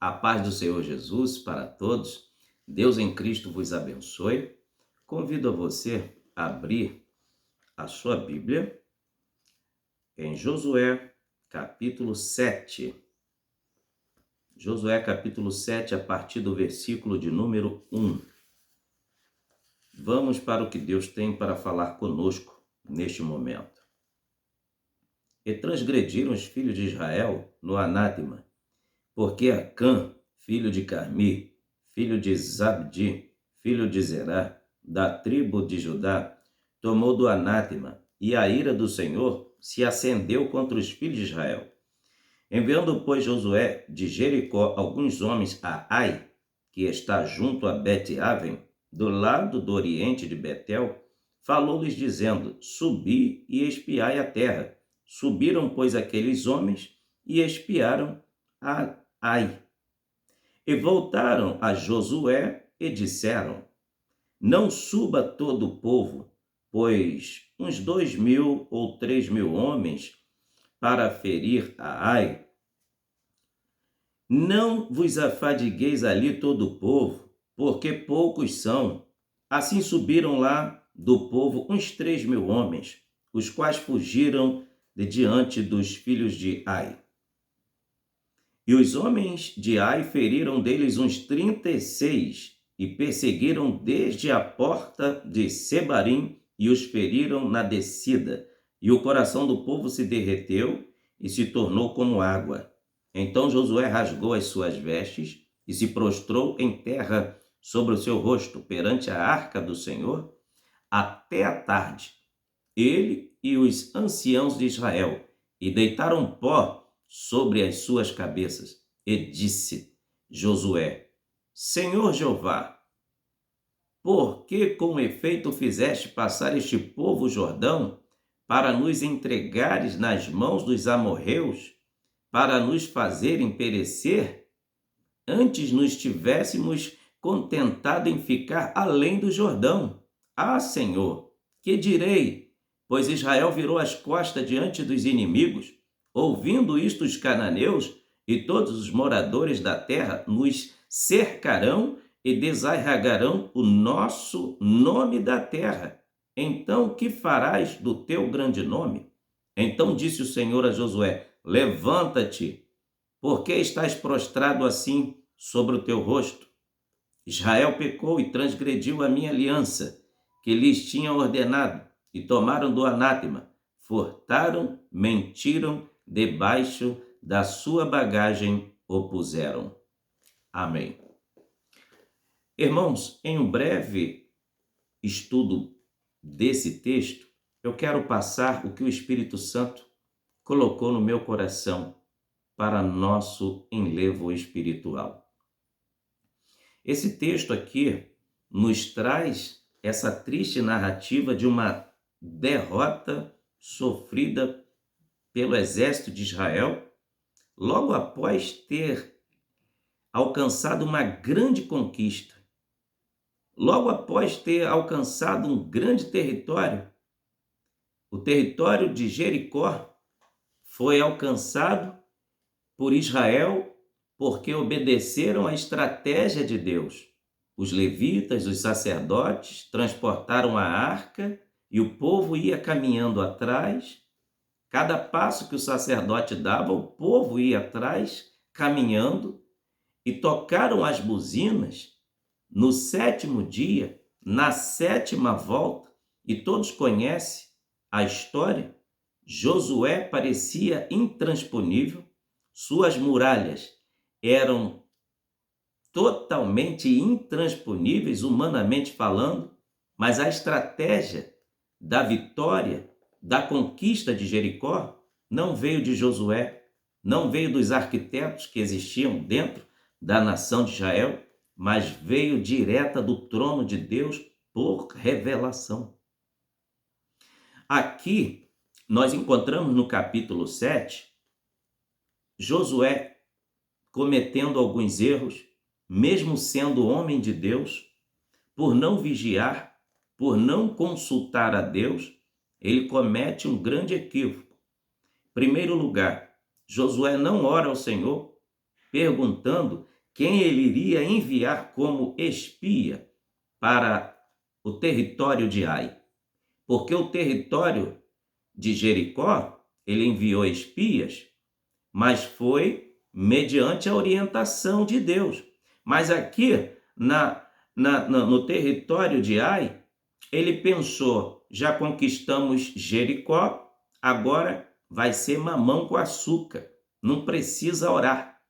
A paz do Senhor Jesus para todos. Deus em Cristo vos abençoe. Convido a você a abrir a sua Bíblia em Josué, capítulo 7. Josué, capítulo 7, a partir do versículo de número 1. Vamos para o que Deus tem para falar conosco neste momento. E transgrediram os filhos de Israel no anátema, porque Acã, filho de Carmi, filho de Zabdi, filho de Zerá, da tribo de Judá, tomou do anátema, e a ira do Senhor se acendeu contra os filhos de Israel. Enviando, pois, Josué de Jericó alguns homens a Ai, que está junto a Bet-Aven, do lado do oriente de Betel, falou-lhes dizendo: Subi e espiai a terra. Subiram, pois, aqueles homens e espiaram a Ai. E voltaram a Josué e disseram: Não suba todo o povo, pois uns 2.000 ou 3.000 homens para ferir a Ai. Não vos afadigueis ali todo o povo, porque poucos são. Assim subiram lá do povo uns 3.000 homens, os quais fugiram de diante dos filhos de Ai. E os homens de Ai feriram deles uns 36 e perseguiram desde a porta de Sebarim e os feriram na descida. E o coração do povo se derreteu e se tornou como água. Então Josué rasgou as suas vestes e se prostrou em terra sobre o seu rosto perante a arca do Senhor até a tarde, ele e os anciãos de Israel, e deitaram pó sobre as suas cabeças. E disse Josué: Senhor Jeová, por que com efeito fizeste passar este povo o Jordão para nos entregares nas mãos dos amorreus, para nos fazerem perecer? Antes nos tivéssemos contentado em ficar além do Jordão. Ah, Senhor, que direi? Pois Israel virou as costas diante dos inimigos. Ouvindo isto, os cananeus e todos os moradores da terra nos cercarão e desarraigarão o nosso nome da terra. Então, que farás do teu grande nome? Então disse o Senhor a Josué: Levanta-te, porque estás prostrado assim sobre o teu rosto? Israel pecou e transgrediu a minha aliança, que lhes tinha ordenado, e tomaram do anátema, furtaram, mentiram, debaixo da sua bagagem o puseram. Amém. Irmãos, em um breve estudo desse texto, eu quero passar o que o Espírito Santo colocou no meu coração para nosso enlevo espiritual. Esse texto aqui nos traz essa triste narrativa de uma derrota sofrida pelo exército de Israel, logo após ter alcançado uma grande conquista, logo após ter alcançado um grande território. O território de Jericó foi alcançado por Israel porque obedeceram à estratégia de Deus. Os levitas, os sacerdotes, transportaram a arca e o povo ia caminhando atrás. Cada passo que o sacerdote dava, o povo ia atrás, caminhando, e tocaram as buzinas no 7º dia, na 7ª volta, e todos conhecem a história. Josué parecia intransponível, suas muralhas eram totalmente intransponíveis, humanamente falando, mas a estratégia da vitória, da conquista de Jericó, não veio de Josué, não veio dos arquitetos que existiam dentro da nação de Israel, mas veio direta do trono de Deus por revelação. Aqui nós encontramos no capítulo 7, Josué cometendo alguns erros, mesmo sendo homem de Deus, por não vigiar, por não consultar a Deus, ele comete um grande equívoco. Em primeiro lugar, Josué não ora ao Senhor, perguntando quem ele iria enviar como espia para o território de Ai. Porque o território de Jericó, ele enviou espias, mas foi mediante a orientação de Deus. Mas aqui, no território de Ai, ele pensou, já conquistamos Jericó, agora vai ser mamão com açúcar, não precisa orar.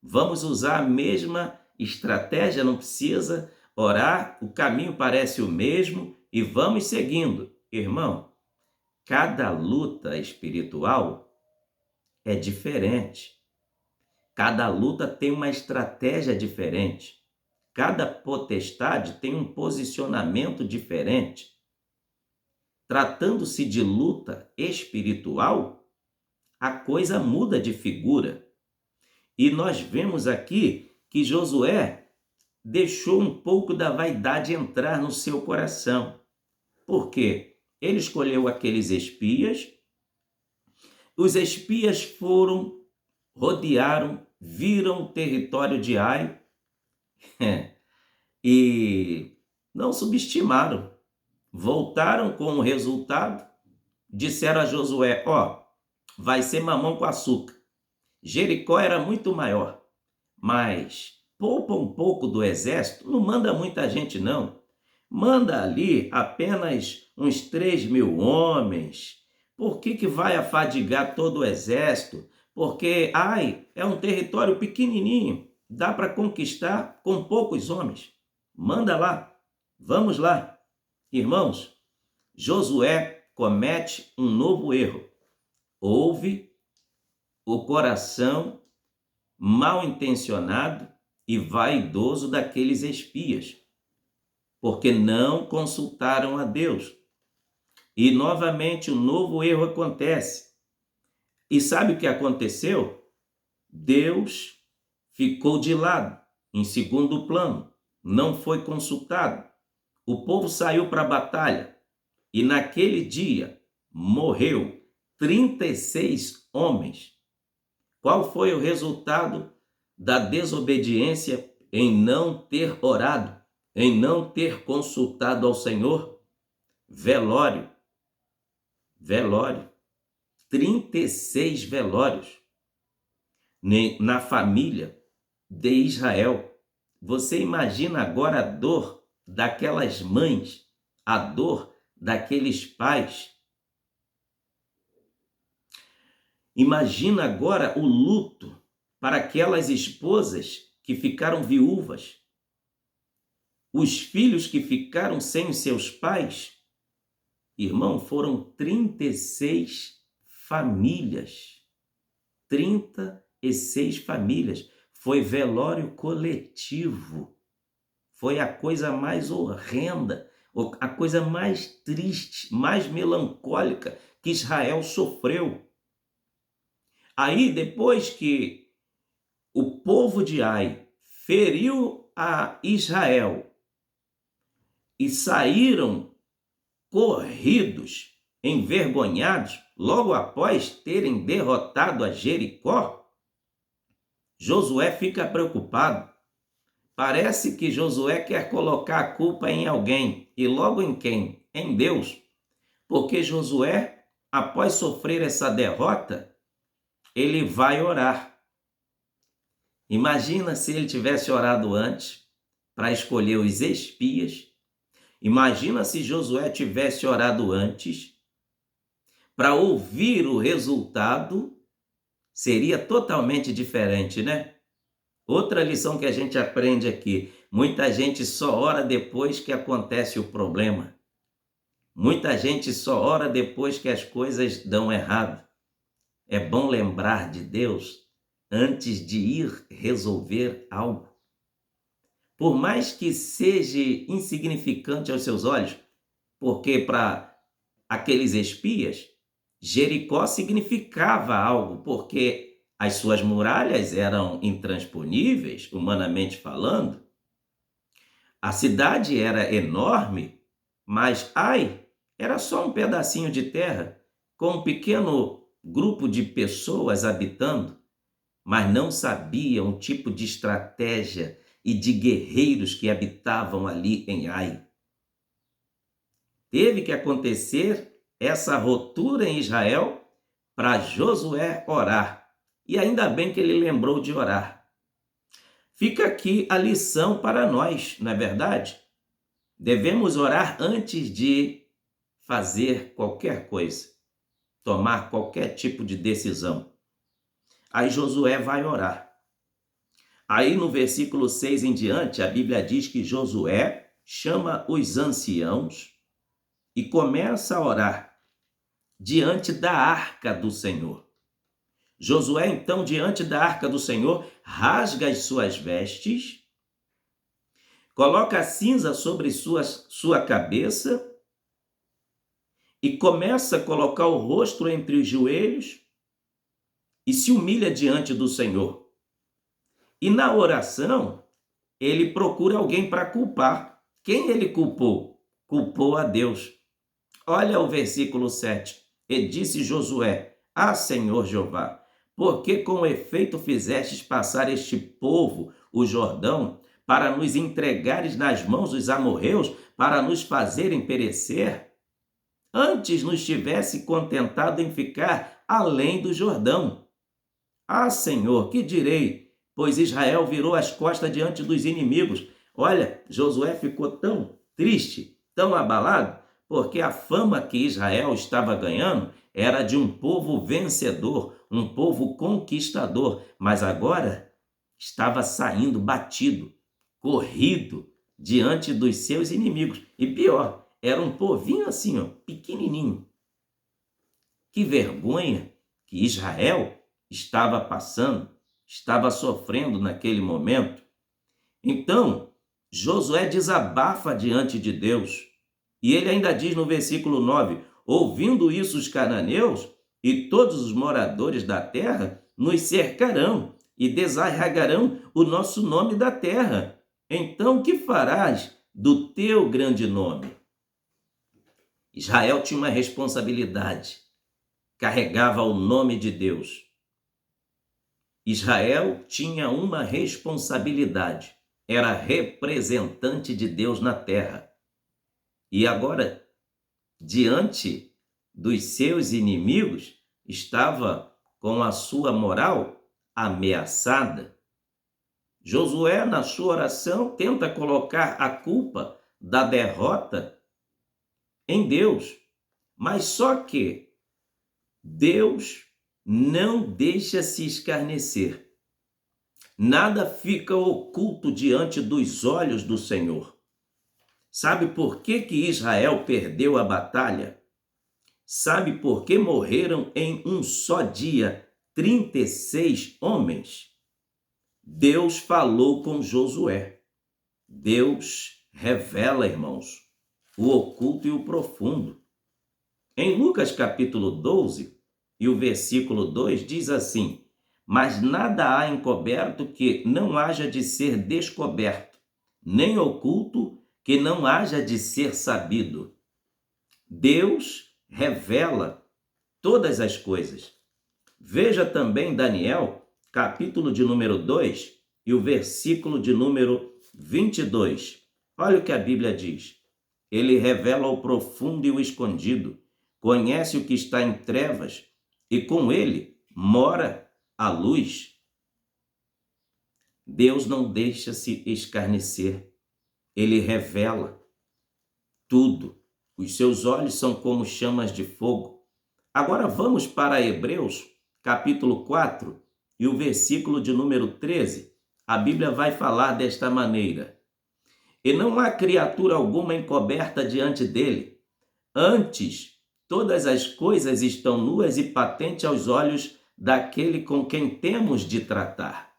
Vamos usar a mesma estratégia, não precisa orar, o caminho parece o mesmo e vamos seguindo. Irmão, cada luta espiritual é diferente. Cada luta tem uma estratégia diferente. Cada potestade tem um posicionamento diferente. Tratando-se de luta espiritual, a coisa muda de figura. E nós vemos aqui que Josué deixou um pouco da vaidade entrar no seu coração. Por quê? Ele escolheu aqueles espias. Os espias foram, rodearam, viram o território de Ai e não subestimaram. Voltaram com o resultado, disseram a Josué, vai ser mamão com açúcar. Jericó era muito maior, mas poupa um pouco do exército, não manda muita gente não. Manda ali apenas uns 3.000 homens. Por que vai afadigar todo o exército? Porque Ai é um território pequenininho, dá para conquistar com poucos homens. Manda lá, vamos lá. Irmãos, Josué comete um novo erro. Houve o coração mal intencionado e vaidoso daqueles espias, porque não consultaram a Deus. E novamente um novo erro acontece. E sabe o que aconteceu? Deus ficou de lado, em segundo plano, não foi consultado. O povo saiu para a batalha e naquele dia morreu 36 homens. Qual foi o resultado da desobediência em não ter orado, em não ter consultado ao Senhor? Velório. 36 velórios na família de Israel. Você imagina agora a dor daquelas mães, a dor daqueles pais. Imagina agora o luto para aquelas esposas que ficaram viúvas, os filhos que ficaram sem os seus pais. Irmão, foram 36 famílias. 36 famílias. Foi velório coletivo. Foi a coisa mais horrenda, a coisa mais triste, mais melancólica que Israel sofreu. Aí, depois que o povo de Ai feriu a Israel e saíram corridos, envergonhados, logo após terem derrotado a Jericó, Josué fica preocupado. Parece que Josué quer colocar a culpa em alguém. E logo em quem? Em Deus. Porque Josué, após sofrer essa derrota, ele vai orar. Imagina se ele tivesse orado antes para escolher os espias. Imagina se Josué tivesse orado antes para ouvir o resultado. Seria totalmente diferente, né? Outra lição que a gente aprende aqui, muita gente só ora depois que acontece o problema. Muita gente só ora depois que as coisas dão errado. É bom lembrar de Deus antes de ir resolver algo. Por mais que seja insignificante aos seus olhos, porque para aqueles espias, Jericó significava algo, porque as suas muralhas eram intransponíveis, humanamente falando. A cidade era enorme, mas Ai era só um pedacinho de terra, com um pequeno grupo de pessoas habitando. mas não sabiam o tipo de estratégia e de guerreiros que habitavam ali em Ai. Teve que acontecer essa ruptura em Israel para Josué orar. E ainda bem que ele lembrou de orar. Fica aqui a lição para nós, não é verdade? Devemos orar antes de fazer qualquer coisa, tomar qualquer tipo de decisão. Aí Josué vai orar. Aí no versículo 6 em diante, a Bíblia diz que Josué chama os anciãos e começa a orar diante da arca do Senhor. Josué, então, diante da arca do Senhor, rasga as suas vestes, coloca a cinza sobre sua cabeça e começa a colocar o rosto entre os joelhos e se humilha diante do Senhor. E na oração, ele procura alguém para culpar. Quem ele culpou? Culpou a Deus. Olha o versículo 7. E disse Josué: Ah, Senhor Jeová, por que com efeito fizestes passar este povo, o Jordão, para nos entregares nas mãos dos amorreus, para nos fazerem perecer? Antes nos tivesse contentado em ficar além do Jordão. Ah, Senhor, que direi? Pois Israel virou as costas diante dos inimigos. Olha, Josué ficou tão triste, tão abalado, porque a fama que Israel estava ganhando era de um povo vencedor, um povo conquistador, mas agora estava saindo batido, corrido diante dos seus inimigos. E pior, era um povinho assim, ó, pequenininho. Que vergonha que Israel estava passando, estava sofrendo naquele momento. Então, Josué desabafa diante de Deus. E ele ainda diz no versículo 9: ouvindo isso, os cananeus e todos os moradores da terra nos cercarão e desarraigarão o nosso nome da terra. Então, que farás do teu grande nome? Israel tinha uma responsabilidade, carregava o nome de Deus. Israel tinha uma responsabilidade, era representante de Deus na terra. E agora, diante dos seus inimigos, estava com a sua moral ameaçada. Josué, na sua oração, tenta colocar a culpa da derrota em Deus, mas só que Deus não deixa se escarnecer. Nada fica oculto diante dos olhos do Senhor. Sabe por que Israel perdeu a batalha? Sabe por que morreram em um só dia 36 homens? Deus falou com Josué. Deus revela, irmãos, o oculto e o profundo. Em Lucas capítulo 12, e o versículo 2 diz assim: mas nada há encoberto que não haja de ser descoberto, nem oculto que não haja de ser sabido. Deus revela todas as coisas. Veja também Daniel, capítulo de número 2 e o versículo de número 22. Olha o que a Bíblia diz. Ele revela o profundo e o escondido, conhece o que está em trevas, e com ele mora a luz. Deus não deixa se escarnecer. Ele revela tudo. Os seus olhos são como chamas de fogo. Agora vamos para Hebreus, capítulo 4, e o versículo de número 13. A Bíblia vai falar desta maneira: e não há criatura alguma encoberta diante dele. Antes, todas as coisas estão nuas e patentes aos olhos daquele com quem temos de tratar.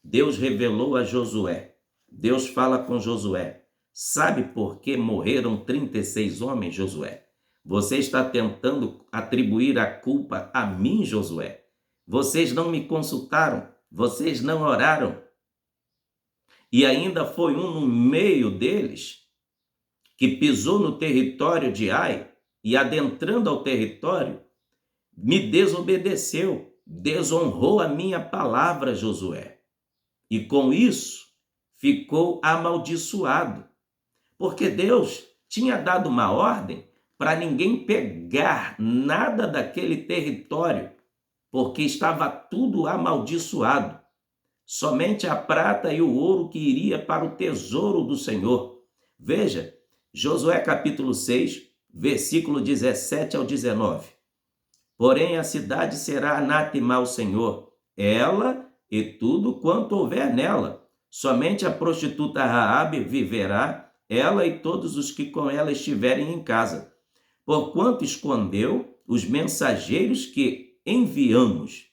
Deus revelou a Josué. Deus fala com Josué. Sabe por que morreram 36 homens, Josué? Você está tentando atribuir a culpa a mim, Josué. Vocês não me consultaram, vocês não oraram. E ainda foi um no meio deles que pisou no território de Ai e, adentrando ao território, me desobedeceu, desonrou a minha palavra, Josué, e com isso ficou amaldiçoado, porque Deus tinha dado uma ordem para ninguém pegar nada daquele território, porque estava tudo amaldiçoado. Somente a prata e o ouro que iria para o tesouro do Senhor. Veja, Josué capítulo 6, versículo 17 ao 19. Porém a cidade será anátema ao Senhor, ela e tudo quanto houver nela. Somente a prostituta Raabe viverá, ela e todos os que com ela estiverem em casa, porquanto escondeu os mensageiros que enviamos.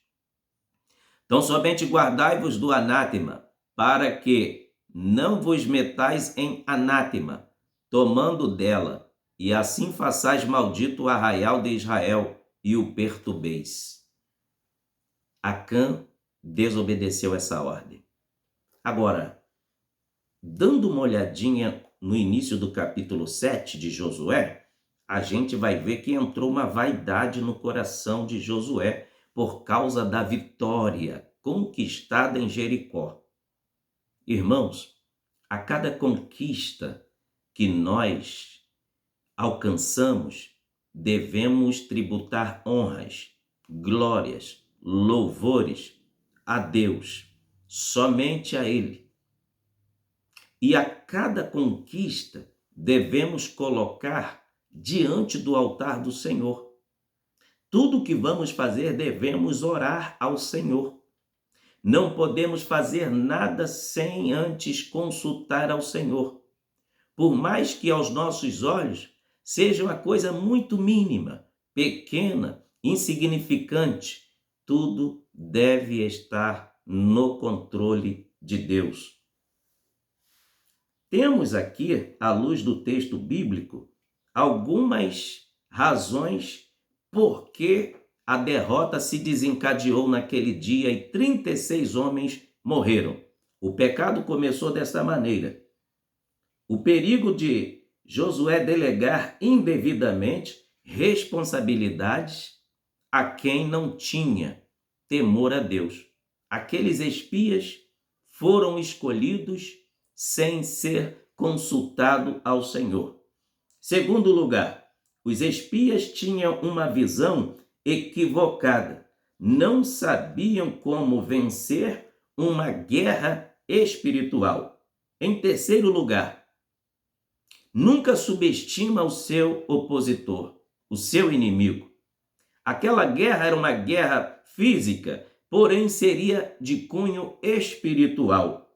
Então somente guardai-vos do anátema, para que não vos metais em anátema, tomando dela, e assim façais maldito o arraial de Israel, e o perturbeis. Acã desobedeceu essa ordem. Agora, dando uma olhadinha no início do capítulo 7 de Josué, a gente vai ver que entrou uma vaidade no coração de Josué por causa da vitória conquistada em Jericó. Irmãos, a cada conquista que nós alcançamos, devemos tributar honras, glórias, louvores a Deus, somente a Ele. E a cada conquista devemos colocar diante do altar do Senhor. Tudo que vamos fazer devemos orar ao Senhor. Não podemos fazer nada sem antes consultar ao Senhor. Por mais que aos nossos olhos seja uma coisa muito mínima, pequena, insignificante, tudo deve estar no controle de Deus. Temos aqui, à luz do texto bíblico, algumas razões por que a derrota se desencadeou naquele dia e 36 homens morreram. O pecado começou dessa maneira. O perigo de Josué delegar indevidamente responsabilidades a quem não tinha temor a Deus. Aqueles espias foram escolhidos sem ser consultado ao Senhor. Segundo lugar, os espias tinham uma visão equivocada. Não sabiam como vencer uma guerra espiritual. Em terceiro lugar, nunca subestima o seu opositor, o seu inimigo. Aquela guerra era uma guerra física, porém seria de cunho espiritual.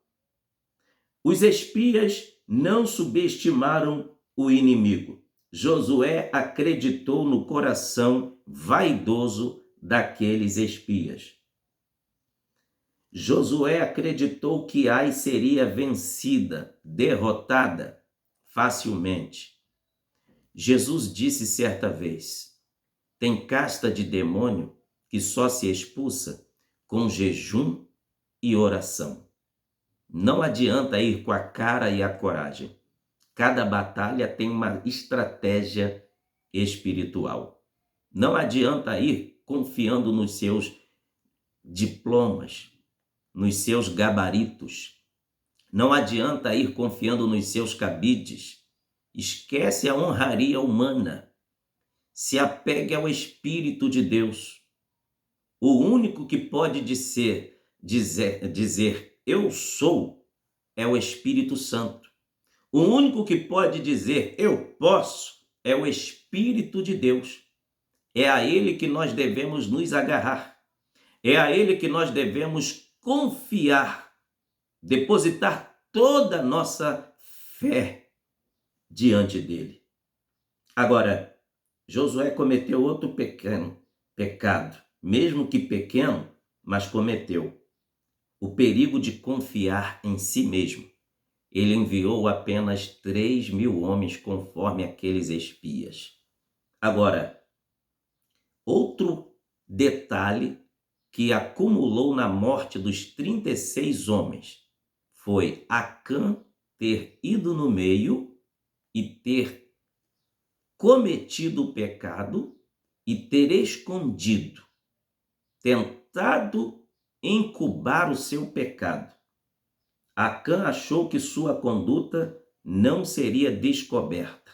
Os espias não subestimaram o inimigo. Josué acreditou no coração vaidoso daqueles espias. Josué acreditou que Ai seria vencida, derrotada facilmente. Jesus disse certa vez: tem casta de demônio que só se expulsa com jejum e oração. Não adianta ir com a cara e a coragem. Cada batalha tem uma estratégia espiritual. Não adianta ir confiando nos seus diplomas, nos seus gabaritos. Não adianta ir confiando nos seus cabides. Esquece a honraria humana. Se apegue ao Espírito de Deus. O único que pode dizer eu sou é o Espírito Santo. O único que pode dizer eu posso é o Espírito de Deus. É a Ele que nós devemos nos agarrar. É a Ele que nós devemos confiar, depositar toda a nossa fé diante dele. Agora, Josué cometeu outro pequeno pecado, mesmo que pequeno, mas cometeu. O perigo de confiar em si mesmo. Ele enviou apenas 3.000 homens conforme aqueles espias. Agora, outro detalhe que acumulou na morte dos 36 homens foi Acã ter ido no meio e ter cometido o pecado e ter escondido, tentado incubar o seu pecado, Acã achou que sua conduta não seria descoberta.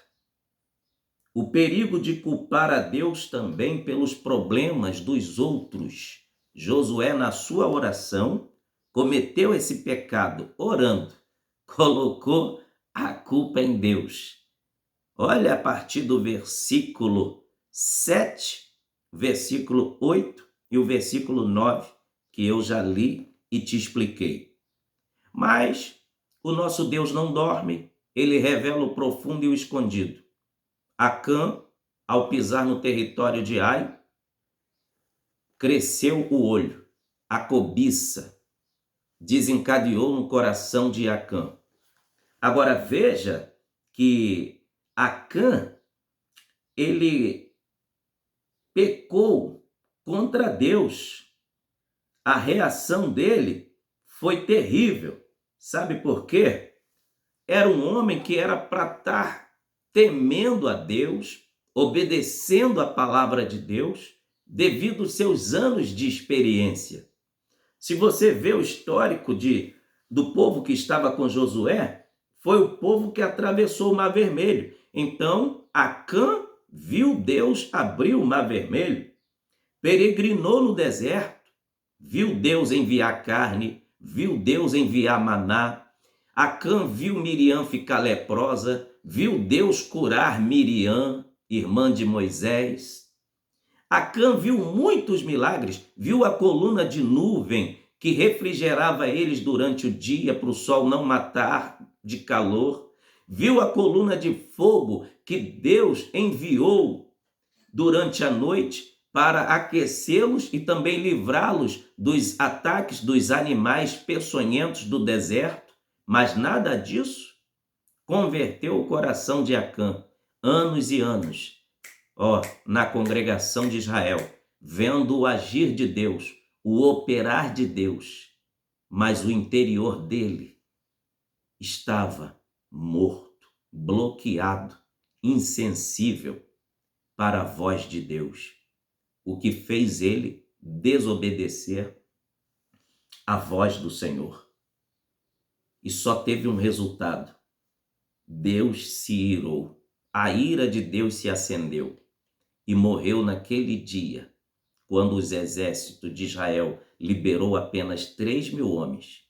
O perigo de culpar a Deus também pelos problemas dos outros. Josué, na sua oração, cometeu esse pecado, orando, colocou a culpa em Deus. Olha a partir do versículo 7, versículo 8 e o versículo 9, que eu já li e te expliquei. Mas o nosso Deus não dorme, ele revela o profundo e o escondido. Acã, ao pisar no território de Ai, cresceu o olho, a cobiça desencadeou no coração de Acã. Agora veja que Acã, ele pecou contra Deus. A reação dele foi terrível. Sabe por quê? Era um homem que era para estar temendo a Deus, obedecendo a palavra de Deus, devido aos seus anos de experiência. Se você vê o histórico do povo que estava com Josué, foi o povo que atravessou o Mar Vermelho. Então, Acã viu Deus abrir o Mar Vermelho, peregrinou no deserto, viu Deus enviar carne, viu Deus enviar maná. Acã viu Miriam ficar leprosa, viu Deus curar Miriam, irmã de Moisés. Acã viu muitos milagres, viu a coluna de nuvem que refrigerava eles durante o dia para o sol não matar de calor. Viu a coluna de fogo que Deus enviou durante a noite para aquecê-los e também livrá-los dos ataques dos animais peçonhentos do deserto. Mas nada disso converteu o coração de Acã. Anos e anos, na congregação de Israel, vendo o agir de Deus, o operar de Deus, mas o interior dele estava morto, bloqueado, insensível para a voz de Deus, o que fez ele desobedecer a voz do Senhor. E só teve um resultado: Deus se irou, a ira de Deus se acendeu e morreu naquele dia, quando os exércitos de Israel liberou apenas 3.000 homens.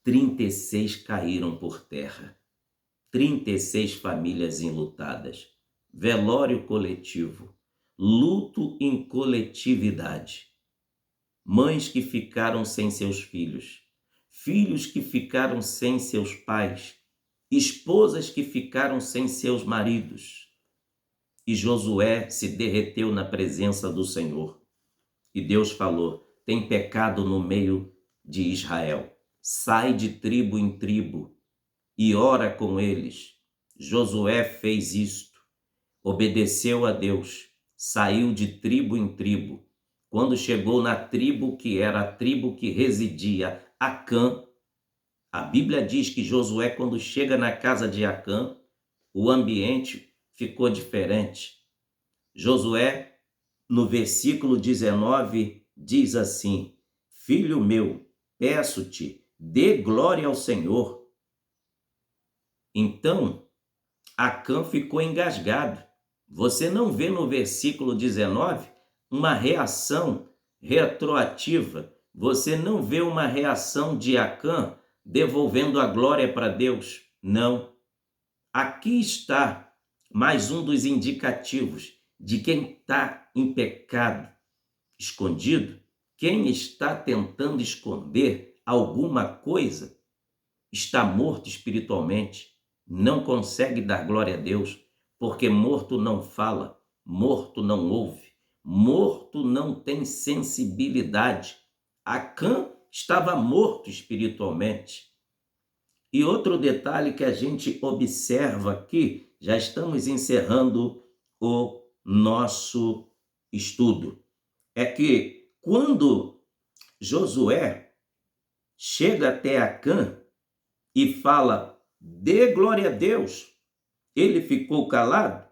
36 caíram por terra, 36 famílias enlutadas, velório coletivo, luto em coletividade, mães que ficaram sem seus filhos, filhos que ficaram sem seus pais, esposas que ficaram sem seus maridos. E Josué se derreteu na presença do Senhor. E Deus falou: tem pecado no meio de Israel. Sai de tribo em tribo e ora com eles. Josué fez isto, obedeceu a Deus, saiu de tribo em tribo. Quando chegou na tribo que era a tribo que residia Acã, a Bíblia diz que Josué, quando chega na casa de Acã, o ambiente ficou diferente. Josué, no versículo 19, diz assim: filho meu, peço-te, dê glória ao Senhor. Então, Acã ficou engasgado. Você não vê no versículo 19 uma reação retroativa. Você não vê uma reação de Acã devolvendo a glória para Deus. Não. Aqui está mais um dos indicativos de quem está em pecado escondido, quem está tentando esconder alguma coisa, está morto espiritualmente, não consegue dar glória a Deus, porque morto não fala, morto não ouve, morto não tem sensibilidade. Acã estava morto espiritualmente. E outro detalhe que a gente observa aqui, já estamos encerrando o nosso estudo, é que quando Josué chega até Acã e fala: dê glória a Deus, ele ficou calado.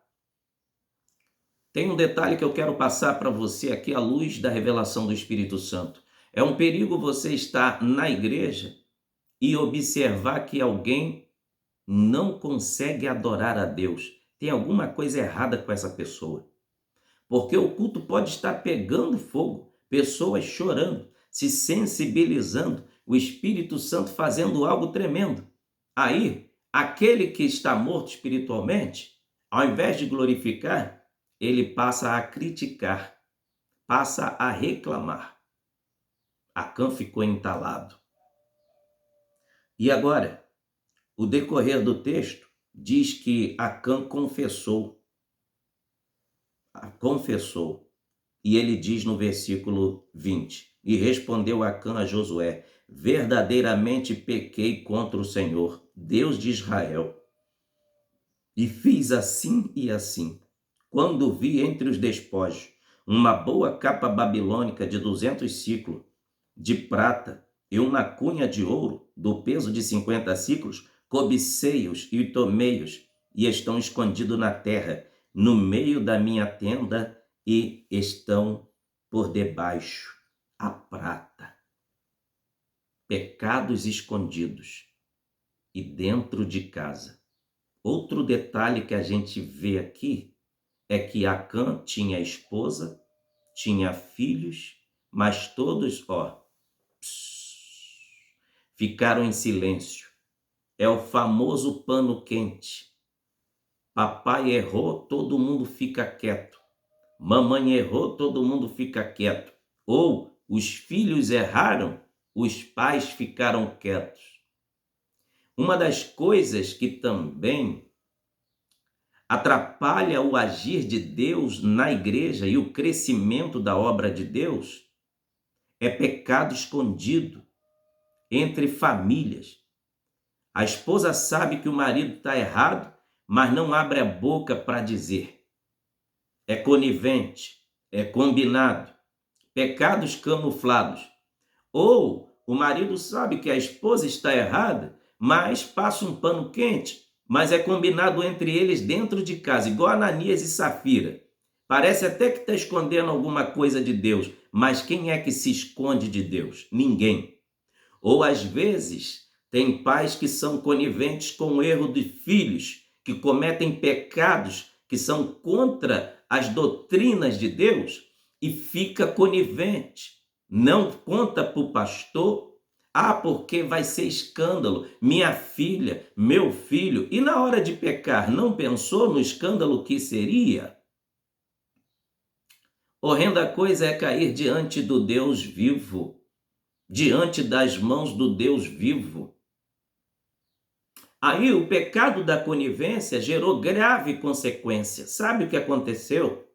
Tem um detalhe que eu quero passar para você aqui à luz da revelação do Espírito Santo. É um perigo você estar na igreja e observar que alguém não consegue adorar a Deus. Tem alguma coisa errada com essa pessoa. Porque o culto pode estar pegando fogo, pessoas chorando, se sensibilizando, o Espírito Santo fazendo algo tremendo. Aí, aquele que está morto espiritualmente, ao invés de glorificar, ele passa a criticar, passa a reclamar. Acã ficou entalado. E agora, o decorrer do texto diz que Acã confessou. E ele diz no versículo 20: E respondeu Acã a Josué: Verdadeiramente pequei contra o Senhor, Deus de Israel, e fiz assim e assim. Quando vi entre os despojos uma boa capa babilônica de 200 siclos de prata e uma cunha de ouro do peso de 50 siclos, cobicei-os e tomei-os, e estão escondidos na terra, no meio da minha tenda, e estão por debaixo a prata. Pecados escondidos e dentro de casa. Outro detalhe que a gente vê aqui é que Acã tinha esposa, tinha filhos, mas todos, ficaram em silêncio. É o famoso pano quente. Papai errou, todo mundo fica quieto. Mamãe errou, todo mundo fica quieto. Ou os filhos erraram, os pais ficaram quietos. Uma das coisas que também atrapalha o agir de Deus na igreja e o crescimento da obra de Deus é pecado escondido entre famílias. A esposa sabe que o marido está errado, mas não abre a boca para dizer. É conivente, é combinado, pecados camuflados. Ou o marido sabe que a esposa está errada, mas passa um pano quente, mas é combinado entre eles dentro de casa, igual Ananias e Safira. Parece até que está escondendo alguma coisa de Deus, mas quem é que se esconde de Deus? Ninguém. Ou às vezes tem pais que são coniventes com o erro de filhos, que cometem pecados que são contra as doutrinas de Deus e fica conivente. Não conta para o pastor, porque vai ser escândalo, minha filha, meu filho. E na hora de pecar, não pensou no escândalo que seria? Horrenda coisa é cair diante do Deus vivo, diante das mãos do Deus vivo. Aí o pecado da conivência gerou grave consequência. Sabe o que aconteceu?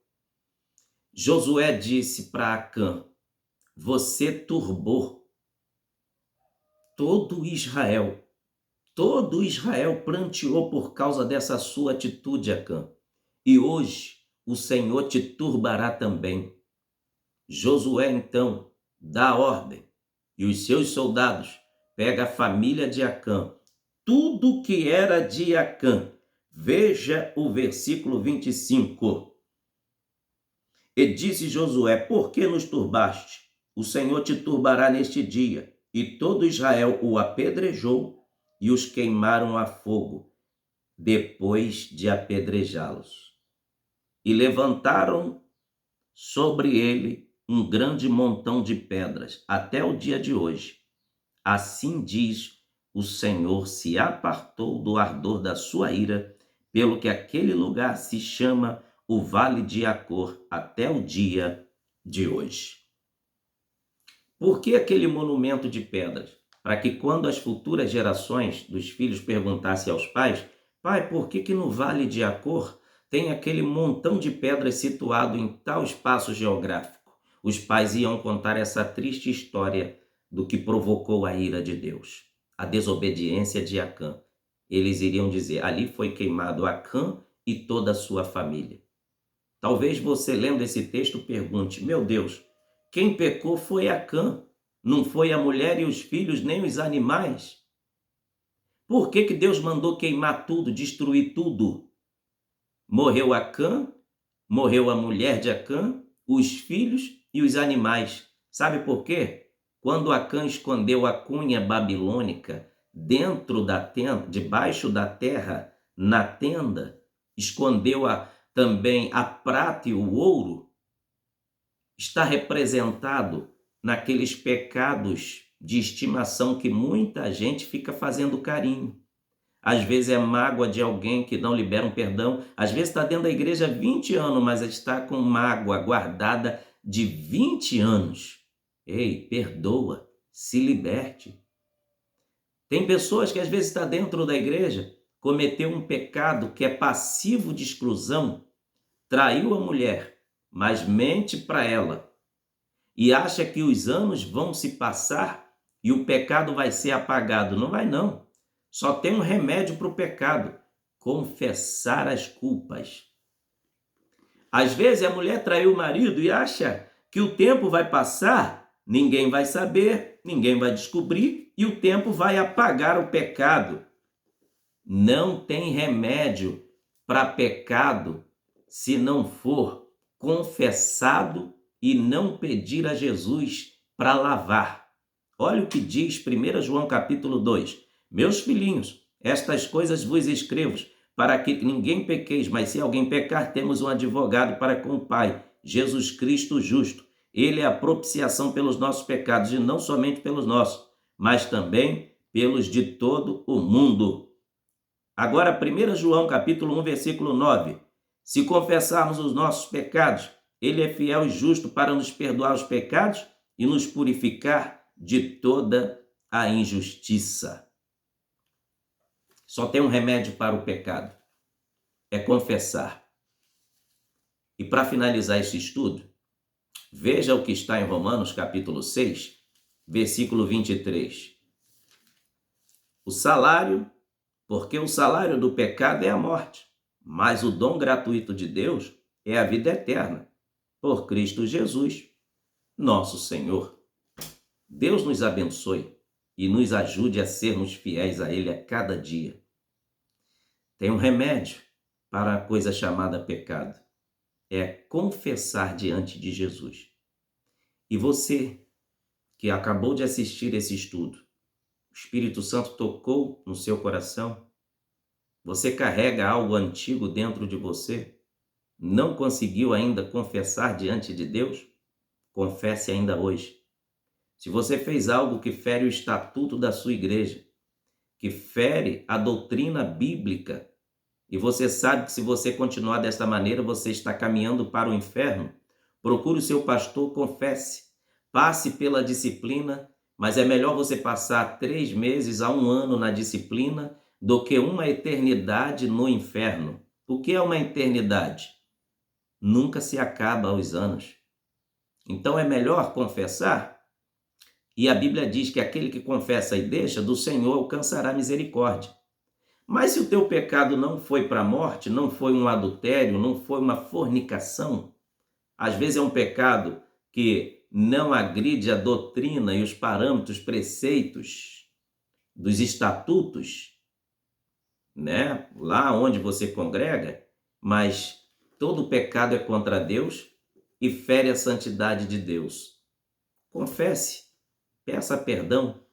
Josué disse para Acã: você turbou todo Israel. Todo Israel pranteou por causa dessa sua atitude, Acã. E hoje o Senhor te turbará também. Josué, então, dá ordem. E os seus soldados pegam a família de Acã, tudo que era de Acã. Veja o versículo 25. E disse Josué: por que nos turbaste? O Senhor te turbará neste dia. E todo Israel o apedrejou e os queimaram a fogo, depois de apedrejá-los. E levantaram sobre ele um grande montão de pedras, até o dia de hoje. Assim diz o Senhor: se apartou do ardor da sua ira, pelo que aquele lugar se chama o Vale de Acor, até o dia de hoje. Por que aquele monumento de pedras? Para que quando as futuras gerações dos filhos perguntassem aos pais: pai, por que no Vale de Acor tem aquele montão de pedras situado em tal espaço geográfico? Os pais iam contar essa triste história do que provocou a ira de Deus, a desobediência de Acã. Eles iriam dizer: ali foi queimado Acã e toda a sua família. Talvez você, lendo esse texto, pergunte: meu Deus, quem pecou foi Acã, não foi a mulher e os filhos, nem os animais. Por que Deus mandou queimar tudo, destruir tudo? Morreu Acã Morreu a mulher de Acã, os filhos e os animais. Sabe por quê? Quando Acã escondeu a cunha babilônica dentro da tenda, debaixo da terra, na tenda, escondeu também a prata e o ouro, está representado naqueles pecados de estimação que muita gente fica fazendo carinho. Às vezes é mágoa de alguém que não libera um perdão. Às vezes está dentro da igreja há 20 anos, mas está com mágoa guardada de 20 anos. Ei, perdoa, se liberte. Tem pessoas que às vezes está dentro da igreja, cometeu um pecado que é passivo de exclusão, traiu a mulher, mas mente para ela e acha que os anos vão se passar e o pecado vai ser apagado. Não vai não. Só tem um remédio para o pecado: confessar as culpas. Às vezes a mulher traiu o marido e acha que o tempo vai passar, ninguém vai saber, ninguém vai descobrir e o tempo vai apagar o pecado. Não tem remédio para pecado se não for confessado e não pedir a Jesus para lavar. Olha o que diz 1 João capítulo 2. Meus filhinhos, estas coisas vos escrevo, para que ninguém pequeis, mas se alguém pecar, temos um advogado para com o Pai, Jesus Cristo justo. Ele é a propiciação pelos nossos pecados, e não somente pelos nossos, mas também pelos de todo o mundo. Agora, 1 João capítulo 1, versículo 9. Se confessarmos os nossos pecados, ele é fiel e justo para nos perdoar os pecados e nos purificar de toda a injustiça. Só tem um remédio para o pecado: é confessar. E para finalizar esse estudo, veja o que está em Romanos capítulo 6, versículo 23. Porque o salário do pecado é a morte, mas o dom gratuito de Deus é a vida eterna, por Cristo Jesus, nosso Senhor. Deus nos abençoe e nos ajude a sermos fiéis a Ele a cada dia. Tem um remédio para a coisa chamada pecado: é confessar diante de Jesus. E você que acabou de assistir esse estudo, o Espírito Santo tocou no seu coração? Você carrega algo antigo dentro de você? Não conseguiu ainda confessar diante de Deus? Confesse ainda hoje. Se você fez algo que fere o estatuto da sua igreja, que fere a doutrina bíblica, e você sabe que se você continuar desta maneira, você está caminhando para o inferno, procure o seu pastor, confesse, passe pela disciplina, mas é melhor você passar 3 meses a 1 ano na disciplina do que uma eternidade no inferno. O que é uma eternidade? Nunca se acaba os anos. Então é melhor confessar. E a Bíblia diz que aquele que confessa e deixa, do Senhor alcançará misericórdia. Mas se o teu pecado não foi para a morte, não foi um adultério, não foi uma fornicação, às vezes é um pecado que não agride a doutrina e os parâmetros, preceitos dos estatutos, né? Lá onde você congrega, mas todo pecado é contra Deus e fere a santidade de Deus. Confesse, peça perdão.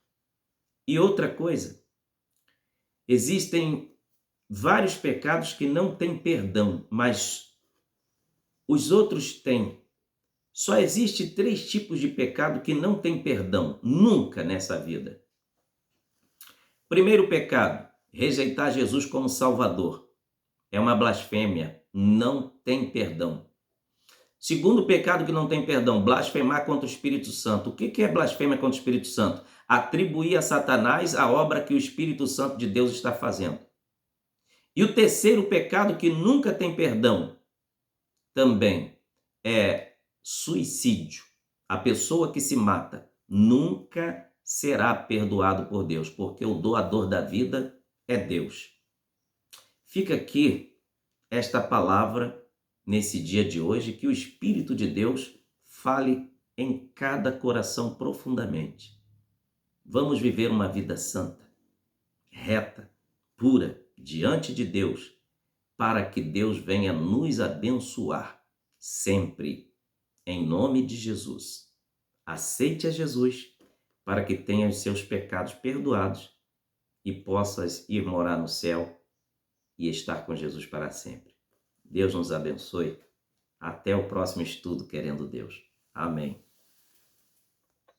E outra coisa, existem vários pecados que não têm perdão, mas os outros têm. Só existe 3 tipos de pecado que não têm perdão, nunca nessa vida. Primeiro pecado, rejeitar Jesus como Salvador. É uma blasfêmia, não tem perdão. Segundo pecado que não tem perdão, blasfemar contra o Espírito Santo. O que é blasfêmia contra o Espírito Santo? Atribuir a Satanás a obra que o Espírito Santo de Deus está fazendo. E o terceiro pecado que nunca tem perdão também é suicídio. A pessoa que se mata nunca será perdoado por Deus, porque o doador da vida é Deus. Fica aqui esta palavra nesse dia de hoje, que o Espírito de Deus fale em cada coração profundamente. Vamos viver uma vida santa, reta, pura, diante de Deus, para que Deus venha nos abençoar sempre, em nome de Jesus. Aceite a Jesus para que tenha os seus pecados perdoados e possas ir morar no céu e estar com Jesus para sempre. Deus nos abençoe. Até o próximo estudo, querendo Deus. Amém.